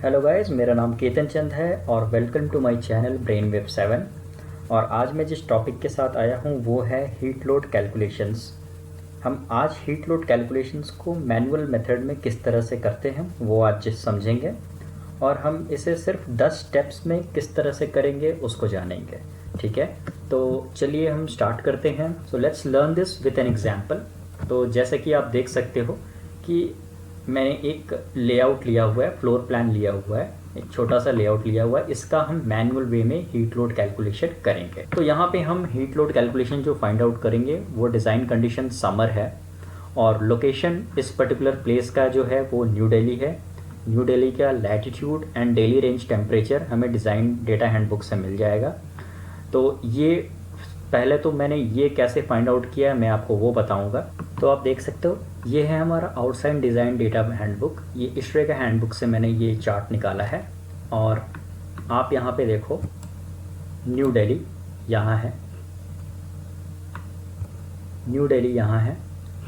Hello guys, मेरा नाम केतन चंद है और welcome to my channel Brainwave 7। और आज मैं जिस टॉपिक के साथ आया हूँ वो है हीट लोड कैलकुलेशंस। हम आज हीट लोड कैलकुलेशंस को मैनुअल मेथड में किस तरह से करते हैं वो आज समझेंगे, और हम इसे सिर्फ 10 स्टेप्स में किस तरह से करेंगे उसको जानेंगे। ठीक है, तो चलिए हम स्टार्ट करते हैं। So let's learn this with an example. तो जैसे कि आप देख सकते हो कि मैंने एक लेआउट लिया हुआ है, फ्लोर प्लान लिया हुआ है, एक छोटा सा लेआउट लिया हुआ है। इसका हम मैनुअल वे में हीट लोड कैलकुलेशन करेंगे। तो यहाँ पे हम हीट लोड कैलकुलेशन जो फाइंड आउट करेंगे वो डिज़ाइन कंडीशन समर है, और लोकेशन इस पर्टिकुलर प्लेस का जो है वो न्यू दिल्ली है। न्यू दिल्ली का latitude and daily range temperature हमें डिज़ाइन डेटा हैंडबुक से मिल जाएगा। तो ये पहले तो मैंने ये कैसे फाइंड आउट किया है मैं आपको वो बताऊंगा। तो आप देख सकते हो ये है हमारा आउटसाइड डिज़ाइन डेटा हैंडबुक। ये इस का हैंडबुक से मैंने ये चार्ट निकाला है, और आप यहाँ पे देखो न्यू दिल्ली यहाँ है, न्यू दिल्ली यहाँ है,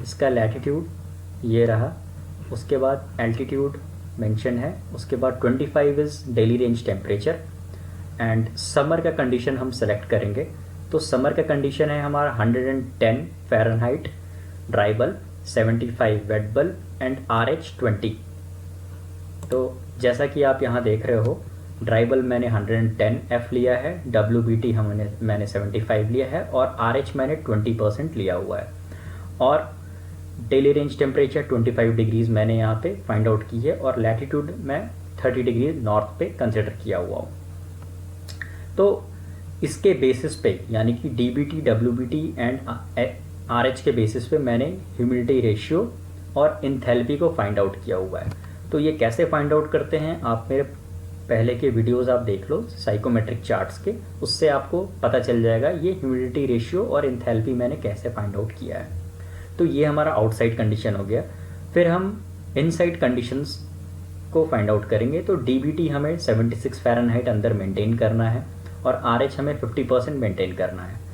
इसका लैटिट्यूड ये रहा, उसके बाद एल्टीट्यूड मेंशन है, उसके बाद 25 is daily range temperature, and summer का कंडीशन हम सेलेक्ट करेंगे। तो समर का कंडीशन है हमारा 110 Fahrenheit dry bulb, 75 wet bulb and RH 20। तो जैसा कि आप यहाँ देख रहे हो, ड्राई बल्ब मैंने 110F लिया है, WBT मैंने 75 लिया है, और RH मैंने 20% लिया हुआ है, और डेली रेंज टेम्परेचर 25 डिग्रीज़ मैंने यहाँ पे फाइंड आउट की है, और लैटिट्यूड मैं 30 डिग्री नॉर्थ पे कंसिडर किया हुआ हूँ। तो इसके बेसिस पे यानी कि DBT, WBT एंड RH के बेसिस पे मैंने ह्यूमिडिटी रेशियो और इंथैल्पी को फाइंड आउट किया हुआ है। तो ये कैसे फाइंड आउट करते हैं, आप मेरे पहले के वीडियोस आप देख लो साइकोमेट्रिक चार्ट्स के, उससे आपको पता चल जाएगा ये ह्यूमिडिटी रेशियो और इंथैल्पी मैंने कैसे फाइंड आउट किया है। तो ये हमारा आउटसाइड कंडीशन हो गया। फिर हम इनसाइड कंडीशंस को फाइंड आउट करेंगे। तो DBT हमें 76 फ़ारेनहाइट अंदर मेंटेन करना है, और RH हमें 50% मेंटेन करना है।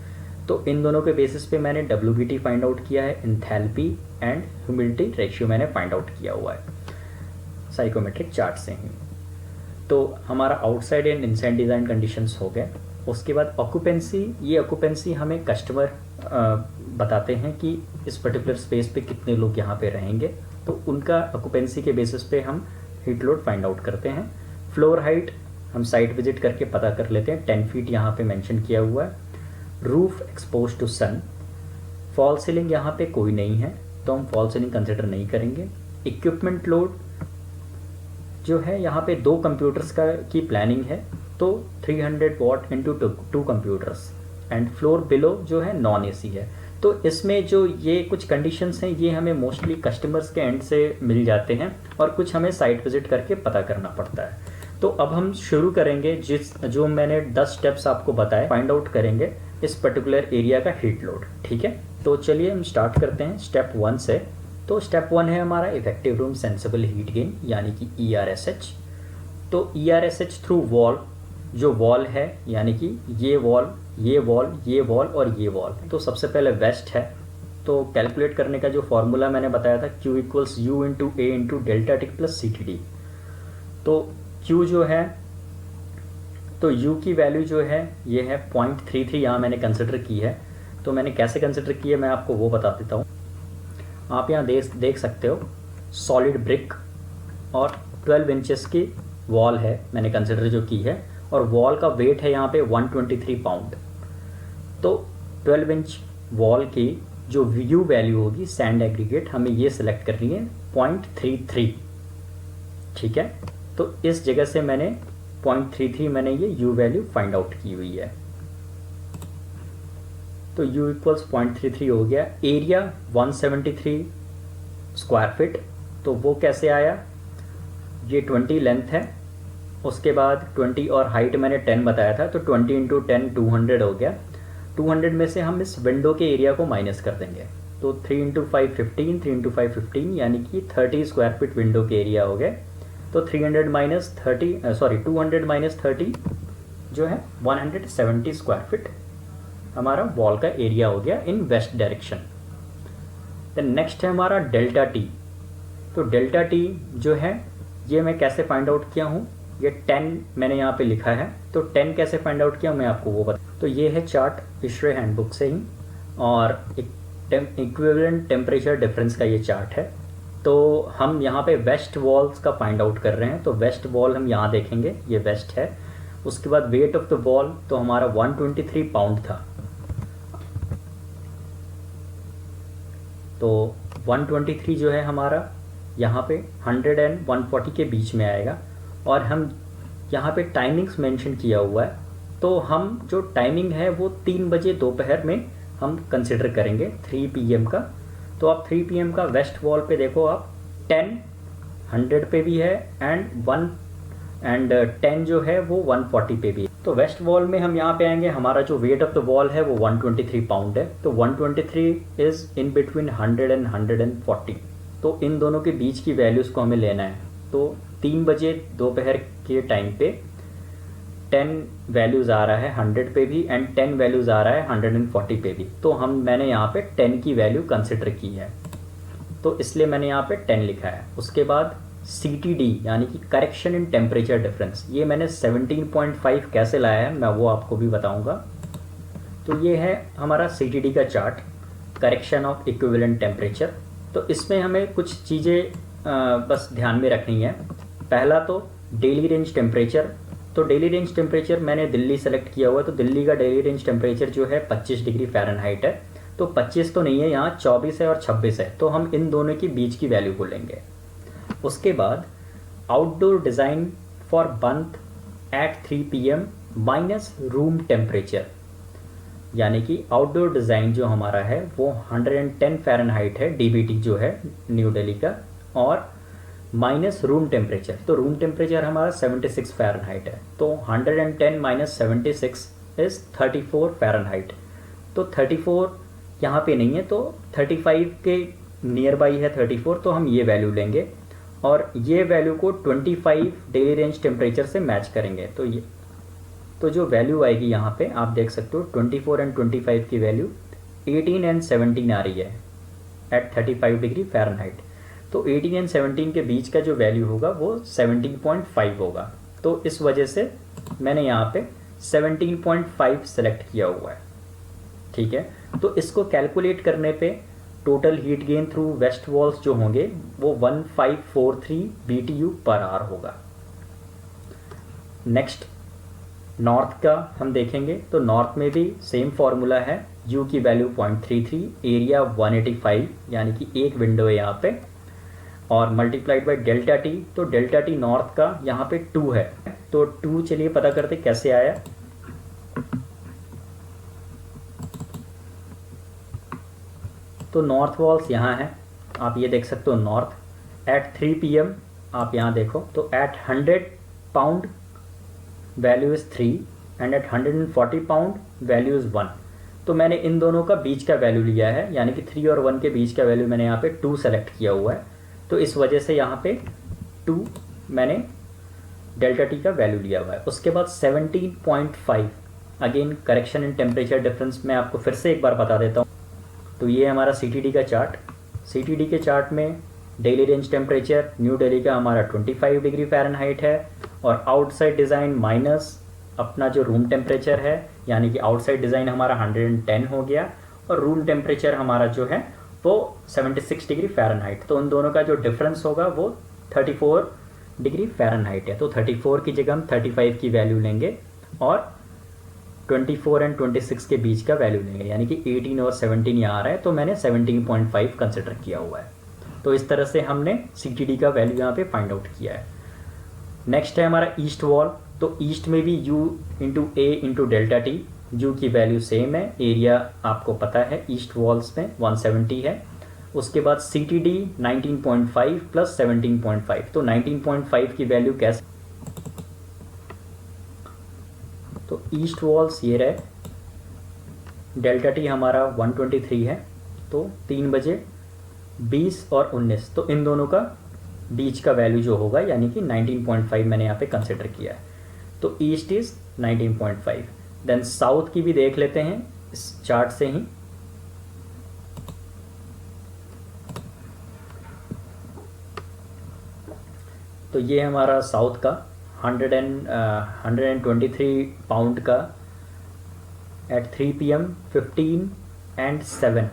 तो इन दोनों के बेसिस पे मैंने WBT फाइंड आउट किया है, इंथैल्पी एंड ह्यूमिडिटी रेशियो मैंने फाइंड आउट किया हुआ है साइकोमेट्रिक चार्ट से ही। तो हमारा outside and inside design conditions हो गए। उसके बाद ऑक्यूपेंसी, ये ऑक्यूपेंसी हमें कस्टमर बताते हैं कि इस पर्टिकुलर स्पेस पे कितने लोग यहाँ पे रहेंगे, तो उनका ऑक्यूपेंसी के बेसिस पे हम हीट लोड फाइंड आउट करते हैं। फ्लोर हाइट हम साइट विजिट करके पता कर लेते हैं, 10 फीट यहाँ पे मेंशन किया हुआ है। Roof expose to sun, fall ceiling यहाँ पे कोई नहीं है तो हम फॉल सीलिंग कंसिडर नहीं करेंगे। इक्विपमेंट लोड जो है यहाँ पे 2 कंप्यूटर्स की प्लानिंग है, तो 300 what into 2 computers, and floor below जो है नॉन AC है। तो इसमें जो ये कुछ कंडीशंस हैं ये हमें मोस्टली कस्टमर्स के एंड से मिल जाते हैं, और कुछ हमें साइट विजिट करके पता करना पड़ता है। तो अब हम शुरू करेंगे जो मैंने 10 स्टेप्स आपको बताए, फाइंड आउट करेंगे इस पर्टिकुलर एरिया का हीट लोड। ठीक है, तो चलिए हम स्टार्ट करते हैं स्टेप 1 से। तो स्टेप 1 है हमारा effective room sensible heat gain यानी कि ERSH। तो ERSH थ्रू वॉल, जो वॉल है यानी कि ये वॉल, ये वॉल, ये वॉल और ये वॉल। तो सबसे पहले वेस्ट है, तो कैलकुलेट करने का जो फॉर्मूला मैंने बताया था Q = U × A × delta T plus CTD। तो Q जो है, तो U की वैल्यू जो है ये है 0.33, यहाँ मैंने कंसिडर की है। तो मैंने कैसे कंसिडर की है मैं आपको वो बता देता हूँ। आप यहाँ देख सकते हो सॉलिड ब्रिक और 12 इंचेस की वॉल है मैंने कंसिडर जो की है, और वॉल का वेट है यहाँ पे 123 पाउंड। तो 12 इंच वॉल की जो U वैल्यू होगी सैंड एग्रीगेट हमें ये सिलेक्ट करनी है 0.33। ठीक है, तो इस जगह से मैंने 0.33 मैंने ये U वैल्यू फाइंड आउट की हुई है। तो U = 0.33 हो गया। एरिया 173 स्क्वायर फीट, तो वो कैसे आया, ये 20 लेंथ है, उसके बाद 20 और हाइट मैंने 10 बताया था, तो 20 × 10 200 हो गया। 200 में से हम इस विंडो के एरिया को माइनस कर देंगे, तो 3 × 5 15, 3 × 5 15 यानी कि 30 स्क्वायर फीट विंडो के एरिया हो गए। तो 200 माइनस 30 जो है 170 स्क्वायर फीट हमारा वॉल का एरिया हो गया इन वेस्ट डायरेक्शन। देन नेक्स्ट है हमारा डेल्टा T। तो डेल्टा T जो है ये मैं कैसे फाइंड आउट किया हूँ, ये 10 मैंने यहाँ पे लिखा है, तो 10 कैसे फाइंड आउट किया मैं आपको वो बता। तो ये है चार्ट इशरे हैंडबुक से ही, और इक्विवेलेंट टेम्परेचर डिफरेंस का ये चार्ट है। तो हम यहाँ पे वेस्ट वॉल्स का फाइंड आउट कर रहे हैं, तो वेस्ट वॉल हम यहाँ देखेंगे, ये वेस्ट है। उसके बाद वेट ऑफ द वॉल तो हमारा 123 पाउंड था, तो 123 जो है हमारा यहाँ पे 100 एंड 140 के बीच में आएगा। और हम यहाँ पे टाइमिंग्स मेंशन किया हुआ है, तो हम जो टाइमिंग है वो 3 बजे दोपहर में हम कंसिडर करेंगे 3 PM का। तो आप 3 PM का वेस्ट वॉल पे देखो, आप 10 100 पे भी है एंड 10 जो है वो 140 पे भी है। तो वेस्ट वॉल में हम यहाँ पे आएंगे, हमारा जो वेट ऑफ द वॉल है वो 123 पाउंड है, तो 123 इज़ इन बिटवीन 100 एंड 140। तो इन दोनों के बीच की वैल्यूज़ को हमें लेना है। तो 3 बजे दोपहर के टाइम पे 10 वैल्यूज़ आ रहा है 100 पे भी एंड 10 वैल्यूज़ आ रहा है 140 पे भी, तो मैंने यहाँ पे 10 की वैल्यू कंसिडर की है, तो इसलिए मैंने यहाँ पे 10 लिखा है। उसके बाद CTD यानी कि करेक्शन इन टेम्परेचर डिफरेंस, ये मैंने 17.5 कैसे लाया है मैं वो आपको भी बताऊँगा। तो ये है हमारा CTD का chart, correction of equivalent temperature. तो इसमें हमें कुछ चीज़ें बस ध्यान में रखनी है। पहला तो डेली रेंज टेम्परेचर, तो डेली रेंज टेम्परेचर मैंने दिल्ली सेलेक्ट किया हुआ है, तो दिल्ली का डेली रेंज टेम्परेचर जो है 25 डिग्री फ़ारेनहाइट है। तो 25 तो नहीं है यहाँ, 24 है और 26 है, तो हम इन दोनों के बीच की वैल्यू को लेंगे। उसके बाद outdoor design for month at 3 PM minus room temperature, यानी कि आउटडोर डिज़ाइन जो हमारा है वो 110 फ़ारेनहाइट है, DBT जो है न्यू दिल्ली का, और माइनस रूम टेम्परेचर, तो रूम टेम्परेचर हमारा 76 फ़ारेनहाइट है। तो 110 माइनस 76 इज़ 34 फ़ारेनहाइट। तो 34 यहाँ पे नहीं है, तो 35 के नियर बाई है 34, तो हम ये वैल्यू लेंगे और ये वैल्यू को 25 डेली रेंज टेम्परेचर से मैच करेंगे। तो जो वैल्यू आएगी यहाँ पे आप देख सकते हो, 24 एंड 25 की वैल्यू 18 एंड 17 आ रही है एट 35 डिग्री फ़ारेनहाइट। तो 18 एंड 17 के बीच का जो वैल्यू होगा वो 17.5 होगा। तो इस वजह से मैंने यहाँ पे 17.5 सेलेक्ट किया हुआ है, ठीक है। तो इसको कैलकुलेट करने पे total heat gain through west walls जो होंगे वो 1543 BTU पर आवर होगा। नेक्स्ट नॉर्थ का हम देखेंगे, तो नॉर्थ में भी सेम फार्मूला है, U की वैल्यू 0.33, एरिया 185 यानी कि एक विंडो है यहाँ पे, और मल्टीप्लाइड बाई डेल्टा टी, तो डेल्टा टी नॉर्थ का यहाँ पे 2 है, तो 2 चलिए पता करते कैसे आया। तो नॉर्थ वॉल्स यहाँ है, आप ये देख सकते हो, नॉर्थ एट 3 PM आप यहाँ देखो, तो at 100 pound value is 3 and at 140 pound value is 1। तो मैंने इन दोनों का बीच का वैल्यू लिया है, यानी कि 3 और 1 के बीच का वैल्यू मैंने यहाँ पे 2 सेलेक्ट किया हुआ है, तो इस वजह से यहाँ पे 2 मैंने डेल्टा टी का वैल्यू लिया हुआ है। उसके बाद 17.5 again correction in temperature difference मैं आपको फिर से एक बार बता देता हूँ। तो ये हमारा CTD का चार्ट, CTD के चार्ट में daily range temperature new Delhi का हमारा 25 डिग्री फ़ारेनहाइट है, और आउटसाइड डिज़ाइन माइनस अपना जो रूम टेम्परेचर है, यानी कि आउटसाइड डिज़ाइन हमारा 110 हो गया और रूम टेम्परेचर हमारा जो है वो 76 डिग्री फ़ारेनहाइट। तो उन दोनों का जो डिफरेंस होगा वो 34 डिग्री फ़ारेनहाइट है। तो 34 की जगह हम 35 की वैल्यू लेंगे और 24 एंड 26 के बीच का वैल्यू लेंगे, यानी कि 18 और 17 यहाँ आ रहा है, तो मैंने 17.5 कंसिडर किया हुआ है। तो इस तरह से हमने CTD का वैल्यू यहाँ पे फाइंड आउट किया है। नेक्स्ट है हमारा ईस्ट वॉल, तो ईस्ट में भी U into A into delta T, U की वैल्यू सेम है, एरिया आपको पता है ईस्ट वॉल्स में 170 है। उसके बाद CTD 19.5 प्लस 17.5, तो 19.5 की वैल्यू कैसे, तो ईस्ट वॉल्स ये रहे, डेल्टा टी हमारा 123 है, तो 3 बजे 20 और 19, तो इन दोनों का बीच का वैल्यू जो होगा यानी कि 19.5 मैंने यहाँ पे कंसिडर किया है। तो ईस्ट इज़ 19.5। देन साउथ की भी देख लेते हैं इस चार्ट से ही। तो ये हमारा साउथ का 123 पाउंड का एट 3 PM 15 एंड 7,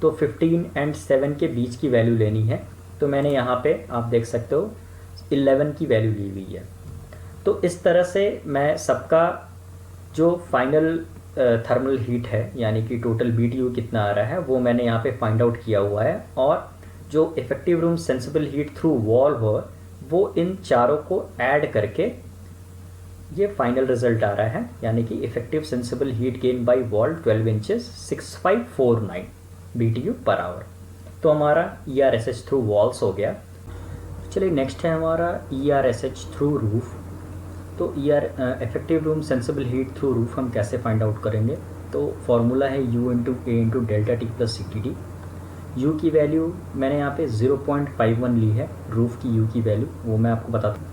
तो 15 एंड 7 के बीच की वैल्यू लेनी है। तो मैंने यहाँ पे आप देख सकते हो 11 की वैल्यू ली हुई है। तो इस तरह से मैं सबका जो फाइनल थर्मल हीट है यानी कि टोटल BTU कितना आ रहा है वो मैंने यहाँ पे फाइंड आउट किया हुआ है, और जो effective room sensible heat through valve वो इन चारों को ऐड करके ये फाइनल रिजल्ट आ रहा है, यानी कि effective sensible heat gain bye valve 12 inches 6549 BTU per hour. तो हमारा ERSH थ्रू वॉल्स हो गया। चलिए नेक्स्ट है हमारा ERSH थ्रू रूफ। तो effective room sensible heat through roof हम कैसे फाइंड आउट करेंगे? तो फॉर्मूला है U into A into delta T plus CTD। U की वैल्यू मैंने यहाँ पे 0.51 ली है, रूफ की U की वैल्यू, वो मैं आपको बताता हूँ।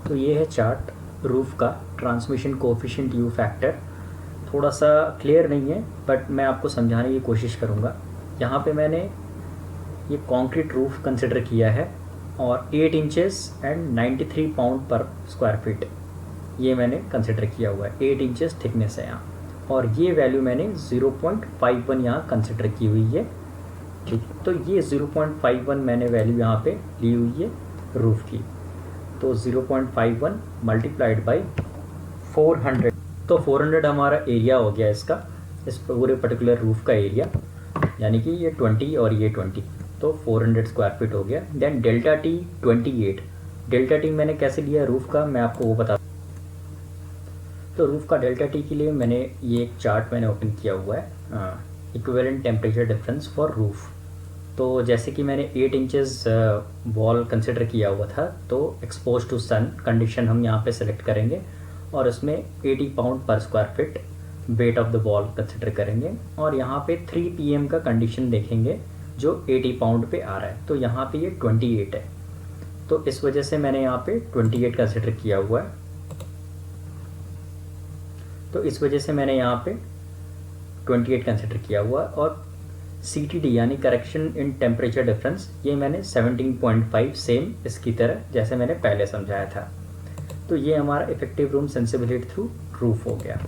तो ये है चार्ट रूफ का ट्रांसमिशन कोएफिशिएंट U फैक्टर। थोड़ा सा क्लियर नहीं है बट मैं आपको समझाने की कोशिश करूँगा। यहाँ पे मैंने ये कंक्रीट रूफ कंसिडर किया है और 8 इंचेस एंड 93 पाउंड पर स्क्वायर फीट ये मैंने कंसिडर किया हुआ है। 8 इंचेस थिकनेस है यहाँ, और ये वैल्यू मैंने 0.51 यहाँ कंसिडर की हुई है। ठीक, तो ये 0.51 मैंने वैल्यू यहाँ पे ली हुई है रूफ की। तो 0.51 मल्टीप्लाइड बाई 400, तो 400 हमारा एरिया हो गया इसका, इस पूरे पर्टिकुलर रूफ का एरिया, यानी कि ये 20 और ये 20, तो 400 स्क्वायर फीट हो गया। Then delta T 28, delta T मैंने कैसे लिया रूफ का मैं आपको वो बता। तो रूफ का डेल्टा टी के लिए मैंने ये एक चार्ट मैंने ओपन किया हुआ है, equivalent temperature difference for roof. तो जैसे कि मैंने 8 इंचेस वॉल कंसिडर किया हुआ था, तो एक्सपोज टू सन कंडीशन हम यहाँ पे सेलेक्ट करेंगे और उसमें 80 पाउंड पर square feet weight of the wall consider करेंगे, और यहाँ पे 3 PM का कंडीशन देखेंगे जो 80 पाउंड पे आ रहा है। तो यहाँ पे ये 28 है, तो इस वजह से मैंने यहाँ पे 28 कंसिडर किया हुआ है। तो इस वजह से मैंने यहाँ पे 28 कंसिडर किया हुआ, और CTD यानी करेक्शन इन टेम्परेचर डिफरेंस ये मैंने 17.5 सेम इसकी तरह जैसे मैंने पहले समझाया था। तो ये हमारा effective room sensible heat through roof हो गया।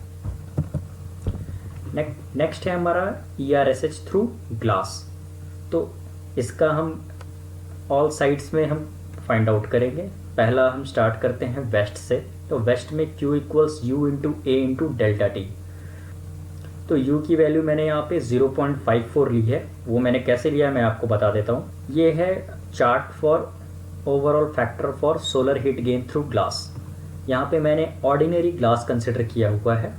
नेक्स्ट है हमारा ERSH थ्रू ग्लास। तो इसका हम ऑल साइड्स में हम फाइंड आउट करेंगे। पहला हम स्टार्ट करते हैं वेस्ट से। तो वेस्ट में Q equals U into A into delta T. तो U की वैल्यू मैंने यहाँ पे 0.54 ली है, वो मैंने कैसे लिया मैं आपको बता देता हूँ। ये है chart for overall factor for solar heat gain through glass. यहाँ पे मैंने ऑर्डिनरी ग्लास कंसिडर किया हुआ है,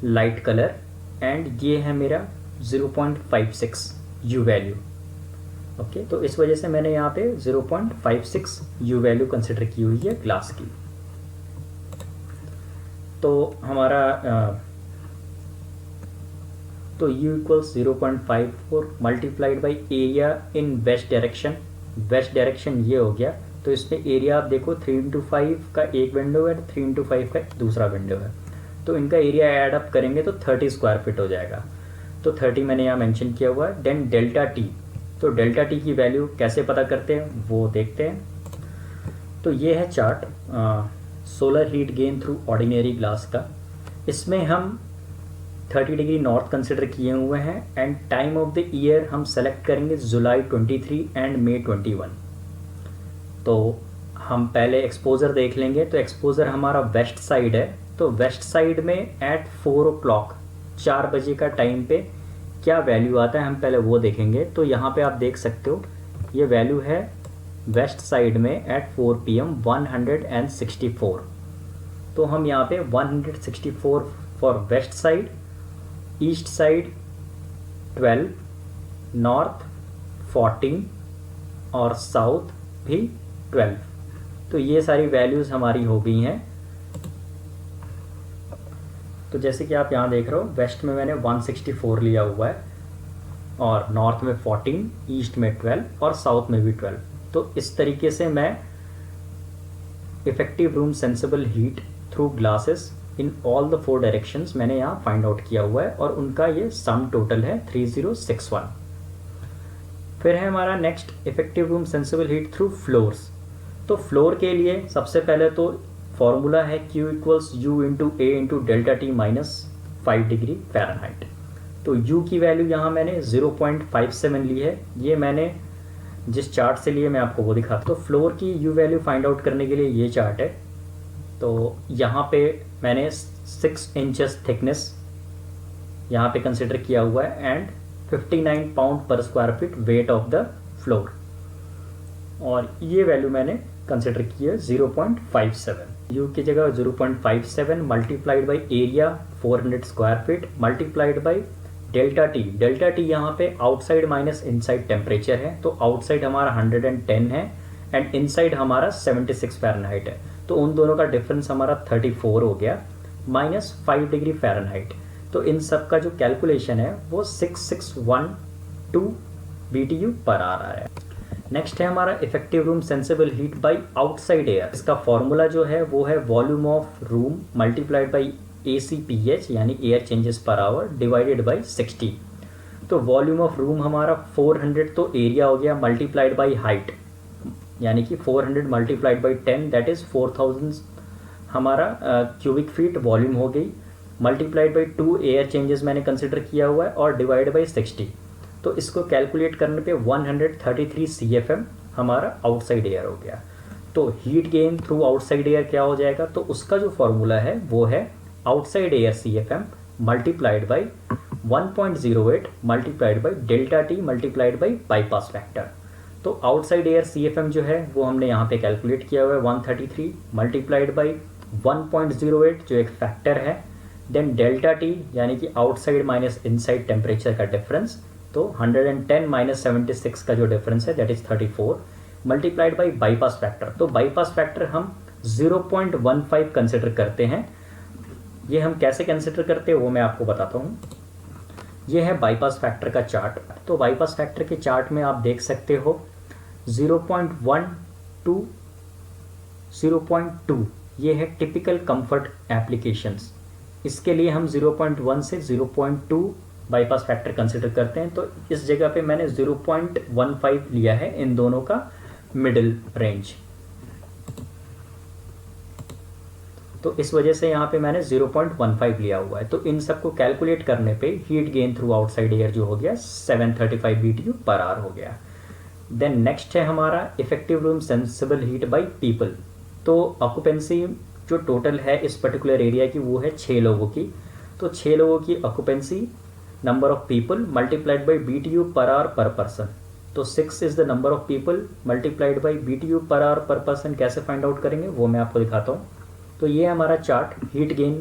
लाइट कलर, एंड ये है मेरा 0.56 U वैल्यू। ओके, तो इस वजह से मैंने यहाँ पे 0.56 U वैल्यू कंसिडर की हुई है ग्लास की। तो हमारा तो U equals 0.54 multiplied by area in west direction. West direction ये हो गया, तो इसमें एरिया आप देखो 3x5 का एक विंडो है, 3x5 का दूसरा विंडो है, तो इनका एरिया ऐड अप करेंगे तो 30 स्क्वायर फीट हो जाएगा। तो 30 मैंने यहाँ मेंशन किया हुआ है। देन डेल्टा टी, तो डेल्टा टी की वैल्यू कैसे पता करते हैं वो देखते हैं। तो ये है chart solar heat gain through ordinary glass का। इसमें हम 30 डिग्री नॉर्थ कंसिडर किए हुए हैं, and time of the year हम सेलेक्ट करेंगे जुलाई 23 एंड मई 21। तो हम पहले एक्सपोजर देख लेंगे। तो एक्सपोजर हमारा वेस्ट साइड है, तो वेस्ट साइड में एट 4 o'clock 4 बजे का टाइम पे क्या वैल्यू आता है हम पहले वो देखेंगे। तो यहाँ पे आप देख सकते हो ये वैल्यू है वेस्ट साइड में एट 4 PM 164। तो हम यहाँ पे 164 for west side, east side 12, north 14 और साउथ भी 12। तो ये सारी वैल्यूज़ हमारी हो गई हैं। तो जैसे कि आप यहाँ देख रहे हो, वेस्ट में मैंने 164 लिया हुआ है, और नॉर्थ में 14, ईस्ट में 12 और साउथ में भी 12। तो इस तरीके से मैं effective room sensible heat through glasses in all the 4 directions मैंने यहाँ फाइंड आउट किया हुआ है, और उनका ये सम टोटल है 3061। फिर है हमारा next effective room sensible heat through floors. तो फ्लोर के लिए सबसे पहले तो फॉर्मूला है Q equals U into A into delta T minus 5 degree Fahrenheit. तो U की वैल्यू यहाँ मैंने 0.57 ली है, ये मैंने जिस चार्ट से लिए मैं आपको वो दिखाता। तो फ्लोर की U वैल्यू फाइंड आउट करने के लिए ये चार्ट है। तो यहाँ पे मैंने 6 इंचेस थिकनेस यहाँ पे कंसिडर किया हुआ है एंड 59 पाउंड पर square feet weight of the floor, और ये वैल्यू मैंने कंसिडर की है 0.57। यू की जगह 0.57 multiplied by area 400 square feet multiplied by delta T. Delta T यहाँ पे आउटसाइड माइनस इनसाइड टेम्परेचर है, तो आउटसाइड हमारा 110 है एंड इनसाइड हमारा 76 फ़ारेनहाइट है, तो उन दोनों का डिफरेंस हमारा 34 हो गया माइनस 5 डिग्री फ़ारेनहाइट। तो इन सब का जो कैलकुलेशन है वो 6612 BTU पर आ रहा है। नेक्स्ट है हमारा effective room sensible heat bye outside air. इसका फॉर्मूला जो है वो है volume of room multiplied by ACPH यानी air changes per hour divided by 60। तो वॉल्यूम ऑफ रूम हमारा 400, तो एरिया हो गया मल्टीप्लाइड बाई हाइट, यानी कि 400 मल्टीप्लाइड बाई 10 दैट इज़ 4000 हमारा क्यूबिक फीट वॉल्यूम हो गई, मल्टीप्लाइड बाई 2 एयर चेंजेस मैंने कंसिडर किया हुआ है और डिवाइड बाई 60। तो इसको कैलकुलेट करने पे 133 CFM हमारा आउटसाइड एयर हो गया। तो heat gain through outside air क्या हो जाएगा, तो उसका जो फॉर्मूला है वो है outside air CFM multiplied by 1.08 multiplied by delta T multiplied by bypass factor. तो आउटसाइड एयर CFM जो है वो हमने यहाँ पे कैलकुलेट किया हुआ है 133 मल्टीप्लाइड बाई 1.08 जो एक फैक्टर है, देन डेल्टा टी यानी कि आउटसाइड माइनस इनसाइड टेम्परेचर का डिफरेंस, तो 110 माइनस 76 का जो डिफरेंस है that is 34 multiplied by bypass factor. तो बाईपास फैक्टर हम 0.15 कंसिडर करते हैं। ये हम कैसे कंसिडर करते हैं वो मैं आपको बताता हूँ। ये है बाईपास फैक्टर का चार्ट। तो बाईपास फैक्टर के चार्ट में आप देख सकते हो 0.1 to 0.2 ये है टिपिकल कंफर्ट एप्लीकेशंस। इसके लिए हम 0.1 से 0.2 बाईपास फैक्टर कंसिडर करते हैं। तो इस जगह पे मैंने 0.15 लिया है इन दोनों का मिडिल रेंज, तो इस वजह से यहाँ पे मैंने 0.15 लिया हुआ है। तो इन सबको कैलकुलेट करने पे heat gain through outside air जो हो गया 735 BTU पर आवर हो गया। देन नेक्स्ट है हमारा effective room sensible heat bye people. तो ऑक्यूपेंसी जो टोटल है इस पर्टिकुलर एरिया की वो है 6 लोगों की। तो 6 लोगों की occupancy number of people multiplied by BTU per our पर पर्सन। तो 6 is the number of people multiplied by BTU per our पर पर्सन। कैसे फाइंड आउट करेंगे वो मैं आपको दिखाता हूँ। तो ये हमारा chart heat gain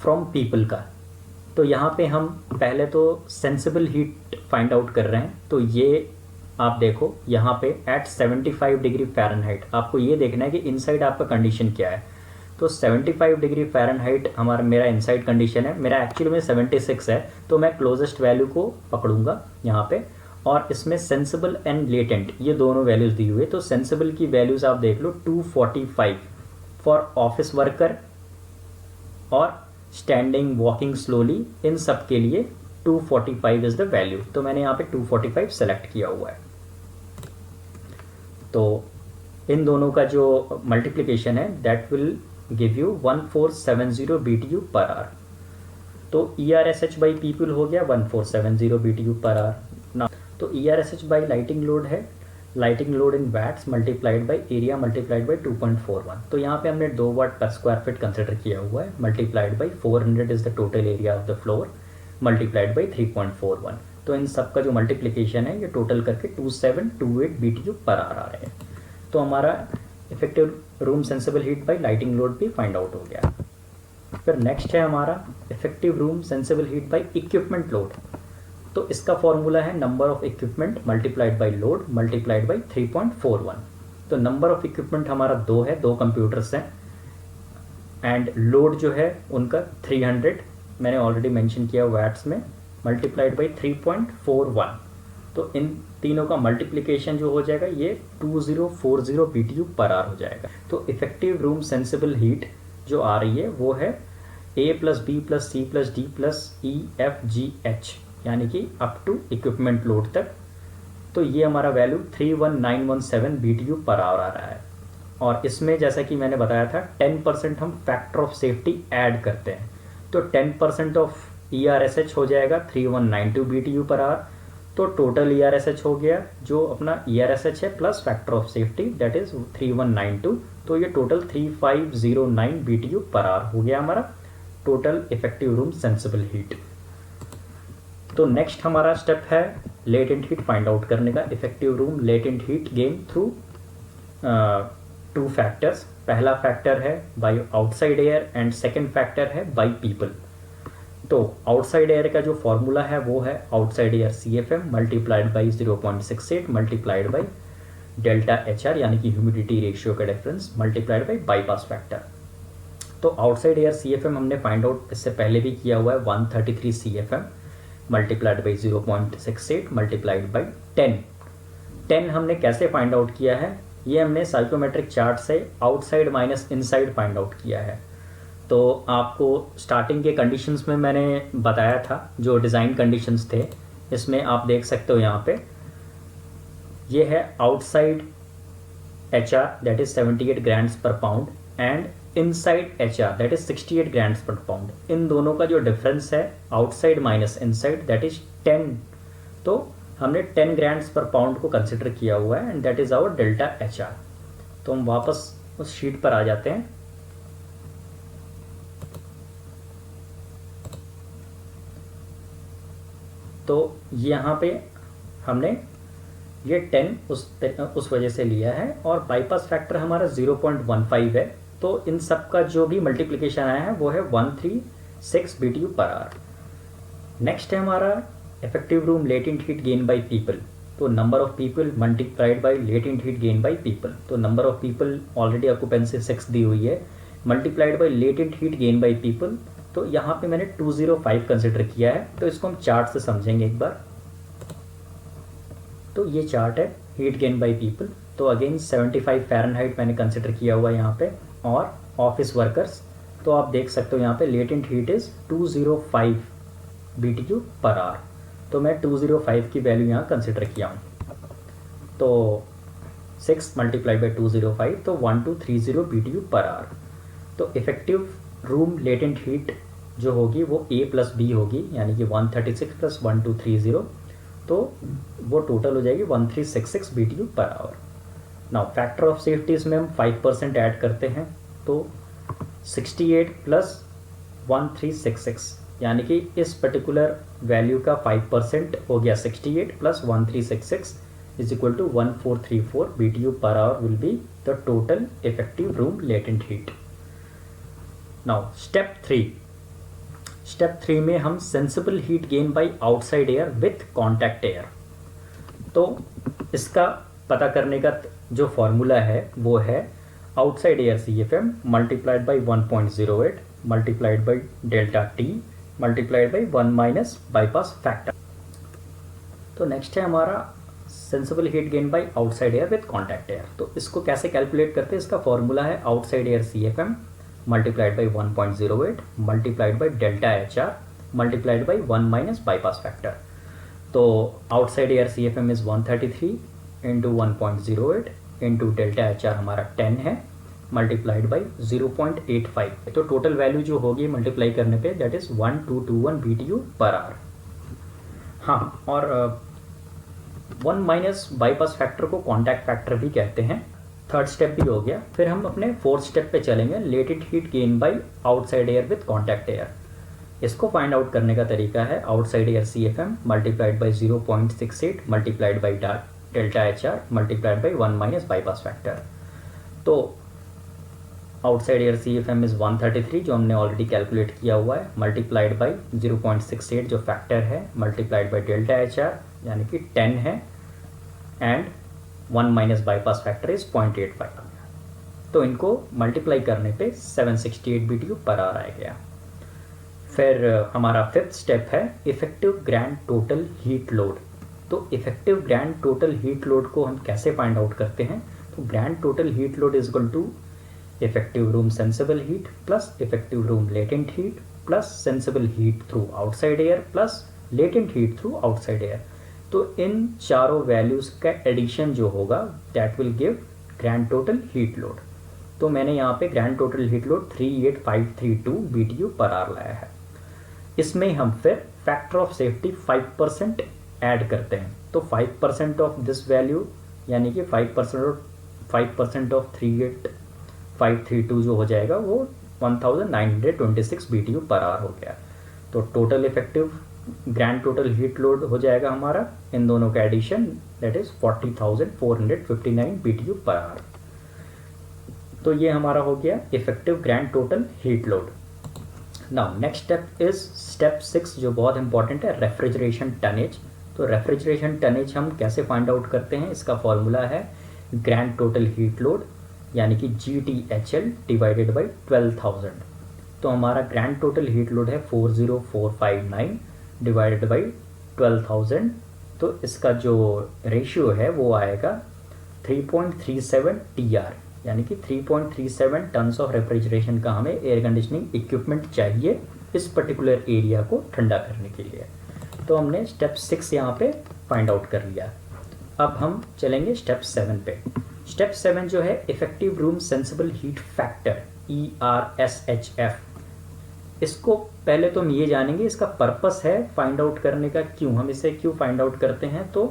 from people का। तो यहाँ पे हम पहले तो सेंसिबल हीट फाइंड आउट कर रहे हैं। तो ये आप देखो यहाँ पे एट 75 डिग्री फ़ारेनहाइट आपको ये देखना है कि इनसाइड आपका कंडीशन क्या है। तो 75 डिग्री फ़ारेनहाइट हमारा मेरा इनसाइड कंडीशन है, मेरा एक्चुअली में 76 है, तो मैं क्लोजेस्ट वैल्यू को पकड़ूंगा यहाँ पे। और इसमें सेंसिबल एंड लेटेंट ये दोनों वैल्यूज़ दी हुई है। तो सेंसिबल की वैल्यूज़ आप देख लो 245 फॉर ऑफिस वर्कर और स्टैंडिंग वॉकिंग स्लोली, इन सब के लिए 245 इज़ द वैल्यू। तो मैंने यहाँ पे 245 सेलेक्ट किया हुआ है। तो इन दोनों का जो मल्टीप्लिकेशन है that will give you 1470 BTU per hour. तो ERSH बाई पीपल हो गया 1470 BTU पर आवर ना। तो ERSH बाई लाइटिंग लोड है lighting load in watts multiplied by area multiplied by 2.41। तो यहाँ पे हमने 2 वाट पर स्क्वायर फीट कंसिडर किया हुआ है multiplied by 400 is the total area of the floor multiplied by 3.41। तो इन सब का जो मल्टीप्लिकेशन है ये टोटल करके 2728 BTU पर आवर आ रहे हैं। तो हमारा effective room sensible heat by lighting load भी फाइंड आउट हो गया। फिर नेक्स्ट है हमारा effective room sensible heat by equipment load. तो इसका फॉर्मूला है number of equipment multiplied by load multiplied by 3.41। तो नंबर ऑफ इक्विपमेंट हमारा 2 है, 2 कंप्यूटर्स हैं एंड लोड जो है उनका 300 मैंने ऑलरेडी मेंशन किया वैट्स में मल्टीप्लाइड बाई 3.41। तो इन तीनों का मल्टीप्लिकेशन जो हो जाएगा ये 2040 BTU पर आवर हो जाएगा। तो इफेक्टिव रूम सेंसिबल हीट जो आ रही है वो है A + B + C + D + E F G H यानी कि अप टू इक्विपमेंट लोड तक। तो ये हमारा वैल्यू 31917 BTU पर आवर आ रहा है। और इसमें जैसा कि मैंने बताया था 10% हम फैक्टर ऑफ सेफ्टी ऐड करते हैं, तो 10% ऑफ ERSH हो जाएगा 3192 BTU पर आवर। तो टोटल ERSH हो गया जो अपना ERSH है plus factor of safety that is 3192, तो ये टोटल 3509 BTU पर आवर हो गया हमारा total effective room sensible heat. तो नेक्स्ट हमारा स्टेप है लेटेंट हीट फाइंड आउट करने का। Effective room latent heat gain through 2 factors. पहला फैक्टर है by outside air and second factor है बाय पीपल। तो आउटसाइड एयर का जो फॉर्मूला है वो है outside air CFM multiplied by 0.68 multiplied by delta HR यानी कि ह्यूमिडिटी रेशियो का difference multiplied by bypass factor. तो आउटसाइड एयर CFM हमने फाइंड आउट इससे पहले भी किया हुआ है 133 CFM multiplied by 0.68 multiplied by 10 हमने कैसे फाइंड आउट किया है, ये हमने साइकोमेट्रिक चार्ट से outside minus inside find out किया है। तो आपको स्टार्टिंग के कंडीशंस में मैंने बताया था जो डिज़ाइन कंडीशंस थे, इसमें आप देख सकते हो यहाँ पे ये है outside HR that is 78 grams per pound and inside HR that is 68 grams per pound. इन दोनों का जो डिफरेंस है outside minus inside that is 10, तो हमने 10 ग्राम्स पर पाउंड को कंसिडर किया हुआ है and that is our delta HR। तो हम वापस उस शीट पर आ जाते हैं। तो यहाँ पे हमने ये 10 उस वजह से लिया है और बाईपास फैक्टर हमारा 0.15 है। तो इन सब का जो भी मल्टीप्लिकेशन आया है वो है 136 BTU पर आवर। नेक्स्ट है हमारा effective room latent heat gain by people. तो number of people multiplied by latent heat gain by people. तो number of people already occupancy 6 दी हुई है, multiplied by latent heat gain by people. तो यहाँ पे मैंने 205 कंसिडर किया है, तो इसको हम चार्ट से समझेंगे एक बार। तो ये चार्ट है हीट गेन बाय पीपल। तो अगेन 75 फ़ारेनहाइट मैंने कंसिडर किया हुआ है यहाँ पे और ऑफिस वर्कर्स। तो आप देख सकते हो यहाँ पे latent heat is 205 BTU per hour. तो मैं 205 की वैल्यू यहाँ कंसिडर किया हूँ। तो 6 मल्टीप्लाई बाई 205 तो 1230 BTU पर आवर। तो इफेक्टिव रूम लेटेंट हीट जो होगी वो A प्लस B होगी यानी कि 136 प्लस 1230, तो वो टोटल हो जाएगी 1366 BTU per our. Now factor of safety इसमें हम 5% ऐड करते हैं, तो 68 प्लस 1366 यानी कि इस पर्टिकुलर वैल्यू का 5% हो गया 68 plus 1366 is equal to 1434 BTU per hour will be the total effective room latent heat. Now step 3 में हम sensible heat gain by outside air with contact air. तो इसका पता करने का जो फॉर्मूला है वो है outside air CFM multiplied by 1.08 multiplied by delta T multiplied by 1 minus bypass factor. तो नेक्स्ट है हमारा sensible heat gain by outside air with contact air. तो इसको कैसे कैलकुलेट करते हैं, इसका फॉर्मूला है outside air CFM multiplied by 1.08 multiplied by delta HR multiplied by 1 minus bypass factor। तो outside air CFM is 133 into 1.08 into delta HR हमारा 10 है multiplied by 0.85। तो टोटल वैल्यू जो होगी मल्टीप्लाई करने पे that is 1221 BTU per our. हाँ, और 1 माइनस बाईपास फैक्टर को कॉन्टैक्ट फैक्टर भी कहते हैं। थर्ड स्टेप भी हो गया। फिर हम अपने फोर्थ स्टेप पे चलेंगे, latent heat gain by outside air with contact air. इसको फाइंड आउट करने का तरीका है outside air CFM multiplied by 0.68 multiplied by delta HR multiplied by 1 minus bypass factor. तो आउटसाइड एयर CFM इज 133 जो हमने ऑलरेडी कैलकुलेट किया हुआ है, मल्टीप्लाइड बाय 0.68 जो फैक्टर है, मल्टीप्लाइड बाय डेल्टा HR यानी कि 10 है and 1 minus bypass factor is 0.85। तो इनको मल्टीप्लाई करने पे 768 BTU पर आवर आ गया। फिर हमारा फिफ्थ स्टेप है effective grand total heat load. तो effective grand total heat load को हम कैसे फाइंड आउट करते हैं, तो grand total heat load is equal to effective room sensible heat plus effective room latent heat plus sensible heat through outside air plus latent heat through outside air. तो इन चारों values का addition जो होगा that will give grand total heat load. तो मैंने यहाँ पे grand total heat load 38532 BTU per our लाया है। इसमें हम फिर फैक्टर ऑफ सेफ्टी 5% ऐड करते हैं। तो 5% ऑफ दिस वैल्यू यानी कि 5% ऑफ 38532 जो हो जाएगा वो 1926 BTU पर आवर हो गया। तो total effective grand total heat load हो जाएगा हमारा इन दोनों का addition, that is 40,459 BTU per hour. तो ये हमारा हो गया effective grand total heat load. Now next step is step 6 जो बहुत इंपॉर्टेंट है, रेफ्रिजरेशन टनेज। तो रेफ्रिजरेशन टनेज हम कैसे फाइंड आउट करते हैं, इसका फॉर्मूला है ग्रैंड टोटल हीट लोड यानी कि GTHL डिवाइडेड बाई 12,000। तो हमारा ग्रैंड टोटल हीट लोड है 40459 डिवाइडेड बाई 12,000। तो इसका जो रेशियो है वो आएगा 3.37 TR, यानी कि 3.37 टन्स ऑफ रेफ्रिजरेशन का हमें एयर कंडीशनिंग इक्विपमेंट चाहिए इस पर्टिकुलर एरिया को ठंडा करने के लिए। तो हमने स्टेप 6 यहाँ पे फाइंड आउट कर लिया। अब हम चलेंगे स्टेप 7 पे। स्टेप 7 जो है effective room sensible heat factor ERSHF। इसको पहले तो हम ये जानेंगे इसका पर्पस है फाइंड आउट करने का, क्यों हम इसे क्यों फाइंड आउट करते हैं। तो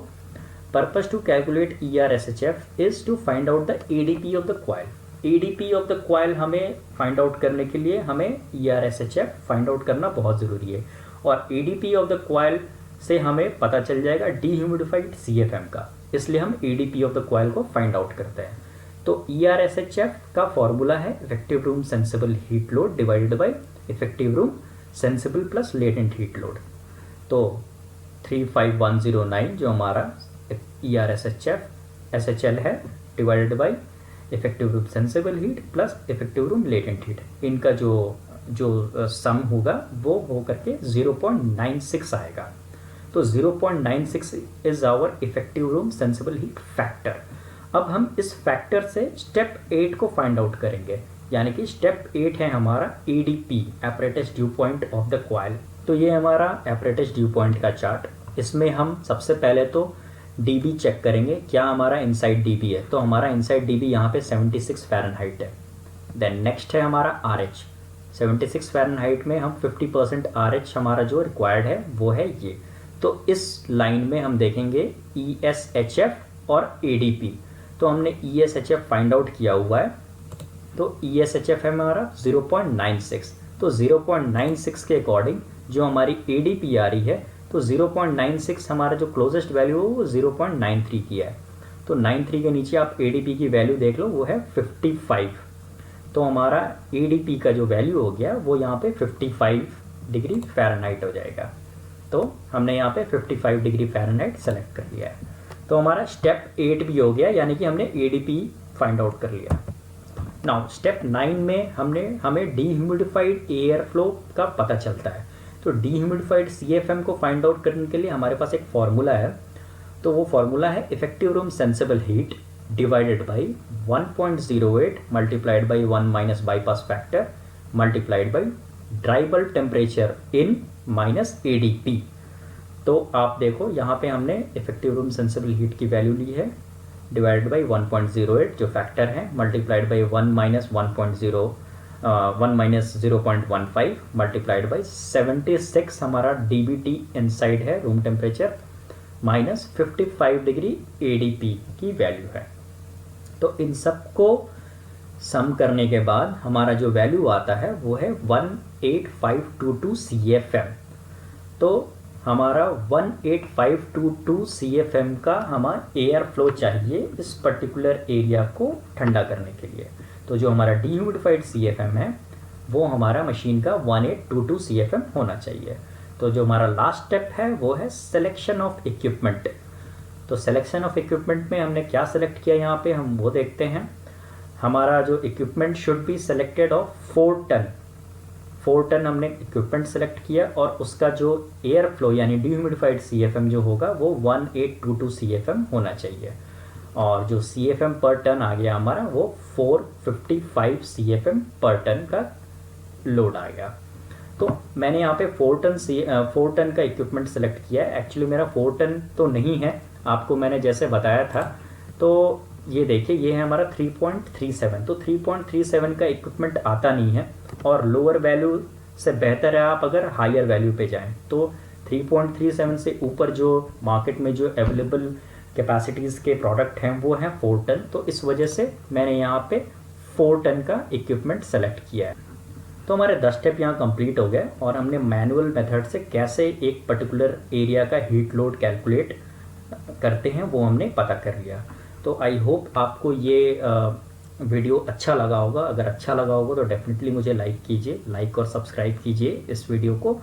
purpose to calculate ERSHF is to find out the ADP of the coil. ADP of the coil हमें फाइंड आउट करने के लिए हमें ERSHF फाइंड आउट करना बहुत ज़रूरी है, और ADP ऑफ द कॉइल से हमें पता चल जाएगा डीह्यूमिडिफाइड CFM का, इसलिए हम ADP ऑफ द कॉइल को फाइंड आउट करते हैं। तो ERSHF का फॉर्मूला है effective room sensible heat load divided by effective room sensible plus latent heat load. तो 35109 जो हमारा SHL है divided by effective room sensible heat plus effective room latent heat, इनका जो सम होगा वो हो करके 0.96 आएगा। तो 0.96 is our effective room sensible heat factor. अब हम इस फैक्टर से स्टेप 8 को फाइंड आउट करेंगे, यानी कि स्टेप 8 है हमारा ADP apparatus due point of the coil. तो ये हमारा एपरेटस ड्यू पॉइंट का चार्ट। इसमें हम सबसे पहले तो DB चेक करेंगे, क्या हमारा इनसाइड DB है। तो हमारा इनसाइड DB यहाँ पे 76 फ़ारेनहाइट है। देन नेक्स्ट है हमारा RH। 76 फ़ारेनहाइट में हम 50% RH हमारा जो रिक्वायर्ड है वो है ये। तो इस लाइन में हम देखेंगे ESHF और ADP। तो हमने ESHF फाइंड आउट किया हुआ है, तो ESHF है हमारा 0.96। तो 0.96 के अकॉर्डिंग जो हमारी ADP आ रही है, तो 0.96 हमारा जो क्लोजेस्ट वैल्यू है वो 0.93 की है। तो 93 के नीचे आप ADP की वैल्यू देख लो, वो है 55। तो हमारा ADP का जो वैल्यू हो गया वो यहाँ पे 55 डिग्री फ़ारेनहाइट हो जाएगा। तो हमने यहाँ पे 55 डिग्री फ़ारेनहाइट सेलेक्ट कर लिया है। तो हमारा स्टेप 8 भी हो गया, यानी कि हमने ADP फाइंड आउट कर लिया। नाउ स्टेप 9 में हमें डीह्यूमिडिफाइड एयर फ्लो का पता चलता है। तो डीह्यूमिडिफाइड CFM को फाइंड आउट करने के लिए हमारे पास एक फॉर्मूला है। तो वो फॉर्मूला है effective room sensible heat divided by 1.08 multiplied by 1 minus bypass factor multiplied by dry bulb temperature in minus ADP। तो आप देखो यहाँ पे हमने इफेक्टिव रूम सेंसिबल हीट की वैल्यू ली है डिवाइडेड बाई 1.08 जो फैक्टर है, multiplied by 1 minus 0.15 multiplied by 76 हमारा DBT इनसाइड है room temperature minus 55 degree ADP की वैल्यू है। तो इन सब को सम करने के बाद हमारा जो वैल्यू आता है वो है 18522 CFM। तो हमारा 18522 CFM का हमारा एयर फ्लो चाहिए इस पर्टिकुलर एरिया को ठंडा करने के लिए। तो जो हमारा डीह्यूमिडिफाइड CFM है वो हमारा मशीन का 1822 CFM होना चाहिए। तो जो हमारा लास्ट स्टेप है वो है सिलेक्शन ऑफ इक्विपमेंट। तो सिलेक्शन ऑफ इक्विपमेंट में हमने क्या सिलेक्ट किया यहाँ पे हम वो देखते हैं। हमारा जो equipment should be selected of 4 ton. 4 ton हमने इक्विपमेंट सेलेक्ट किया और उसका जो एयर फ्लो यानी डीह्यूमिडिफाइड CFM जो होगा वो 1822 CFM होना चाहिए। और जो CFM पर टन आ गया हमारा वो 455 CFM पर टन का लोड आ गया। तो मैंने यहाँ पे 4 टन का इक्विपमेंट सेलेक्ट किया है। एक्चुअली मेरा 4 टन तो नहीं है, आपको मैंने जैसे बताया था। तो ये देखिए, ये है हमारा 3.37। तो 3.37 का इक्विपमेंट आता नहीं है, और लोअर वैल्यू से बेहतर है आप अगर हायर वैल्यू पे जाएं। तो 3.37 से ऊपर जो मार्केट में जो अवेलेबल कैपेसिटीज़ के प्रोडक्ट हैं वो हैं 4 टन। तो इस वजह से मैंने यहाँ पे 4 टन का इक्विपमेंट सेलेक्ट किया है। तो हमारे 10 स्टेप यहाँ कंप्लीट हो गए, और हमने मैनुअल मेथड से कैसे एक पर्टिकुलर एरिया का हीट लोड कैलकुलेट करते हैं वो हमने पता कर लिया। तो आई होप आपको ये वीडियो अच्छा लगा होगा। अगर अच्छा लगा होगा तो डेफिनेटली मुझे लाइक और सब्सक्राइब कीजिए इस वीडियो को।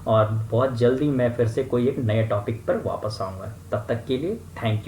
और बहुत जल्दी मैं फिर से कोई एक नए टॉपिक पर वापस आऊँगा। तब तक के लिए थैंक यू।